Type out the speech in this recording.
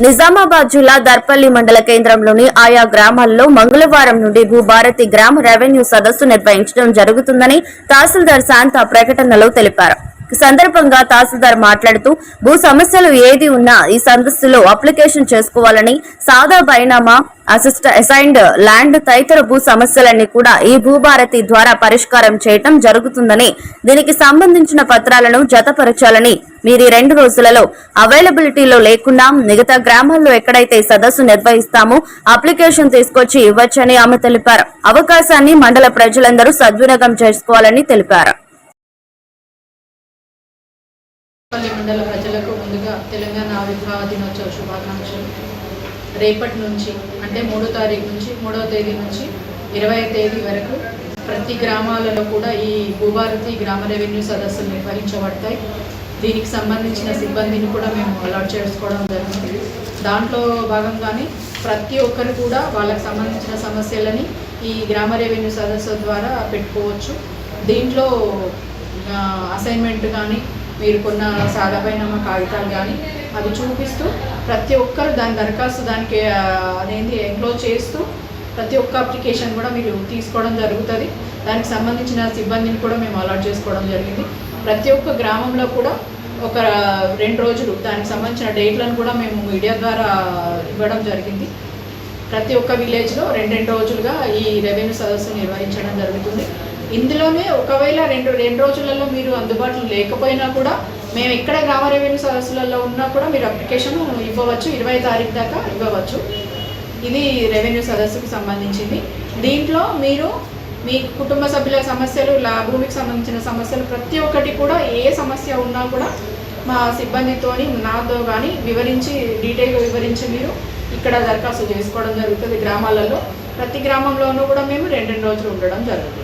నిజామాబాద్ జిల్లా దర్పల్లి మండల కేంద్రంలోని ఆయా గ్రామాల్లో మంగళవారం నుండి భూభారతి గ్రామ రెవెన్యూ సదస్సు నిర్వహించడం జరుగుతుందని తహసీల్దార్ శాంత ప్రకటనలో తెలిపారు. ఈ సందర్భంగా తహసీల్దార్ మాట్లాడుతూ భూ సమస్యలు ఏది ఉన్నా ఈ సదస్సులో అప్లికేషన్ చేసుకోవాలని, సాదా బైనామా, అసైన్డ్ ల్యాండ్ తదితర భూ సమస్యలన్నీ కూడా ఈ భూభారతి ద్వారా పరిష్కారం చేయటం జరుగుతుందని, దీనికి సంబంధించిన పత్రాలను జతపరచాలని, మీరు 2 రోజులలో అవైలబిలిటీలో లేకుండా మిగతా గ్రామాల్లో ఎక్కడైతే సదస్సు నిర్వహిస్తామో అప్లికేషన్ తీసుకొచ్చి ఇవ్వచ్చని ఆమె తెలిపారు. అవకాశాన్ని మండల ప్రజలందరూ సద్వినియోగం చేసుకోవాలని తెలిపారు. మండల ప్రజలకు ముందుగా తెలంగాణ ఆవిర్భావ దినోత్సవ శుభాకాంక్షలు. రేపటి నుంచి అంటే 3వ తారీఖు నుంచి 3వ తేదీ నుంచి 20వ తేదీ వరకు ప్రతి గ్రామాలలో కూడా ఈ భూభారతి గ్రామ రెవెన్యూ సదస్సులు నిర్వహించబడతాయి. దీనికి సంబంధించిన సిబ్బందిని కూడా మేము అలాట్ చేసుకోవడం జరుగుతుంది. దాంట్లో భాగంగానే ప్రతి ఒక్కరు కూడా వాళ్ళకి సంబంధించిన సమస్యలని ఈ గ్రామ రెవెన్యూ సదస్సు ద్వారా పెట్టుకోవచ్చు. దీంట్లో అసైన్మెంట్ కానీ, మీరు కొన్న సాదాపైన కాగితాలు కానీ అవి చూపిస్తూ ప్రతి ఒక్కరు దాని దరఖాస్తు దానికి అనేది ఎన్క్లోజ్ చేస్తూ ప్రతి ఒక్క అప్లికేషన్ కూడా మీరు తీసుకోవడం జరుగుతుంది. దానికి సంబంధించిన సిబ్బందిని కూడా మేము అలాట్ చేసుకోవడం జరిగింది. ప్రతి ఒక్క గ్రామంలో కూడా ఒక 2 రోజులు దానికి సంబంధించిన డేట్లను కూడా మేము మీడియా ద్వారా ఇవ్వడం జరిగింది. ప్రతి ఒక్క విలేజ్లో 2 రోజులుగా ఈ రెవెన్యూ సదస్సు నిర్వహించడం జరుగుతుంది. ఇందులోనే ఒకవేళ 2 రోజులలో మీరు అందుబాటులో లేకపోయినా కూడా మేము ఎక్కడ గ్రామ రెవెన్యూ సదస్సులలో ఉన్నా కూడా మీరు అప్లికేషన్ ఇవ్వవచ్చు. 20వ తారీఖు దాకా ఇవ్వవచ్చు. ఇది రెవెన్యూ సదస్సుకు సంబంధించింది. దీంట్లో మీరు మీ కుటుంబ సభ్యుల సమస్యలు, భూమికి సంబంధించిన సమస్యలు ప్రతి ఒక్కటి కూడా ఏ సమస్య ఉన్నా కూడా మా సిబ్బందితోని నాతో కానీ డీటెయిల్గా వివరించి మీరు ఇక్కడ దరఖాస్తు చేసుకోవడం జరుగుతుంది. గ్రామాలలో ప్రతి గ్రామంలోనూ కూడా మేము 2 రోజులు ఉండడం జరుగుతుంది.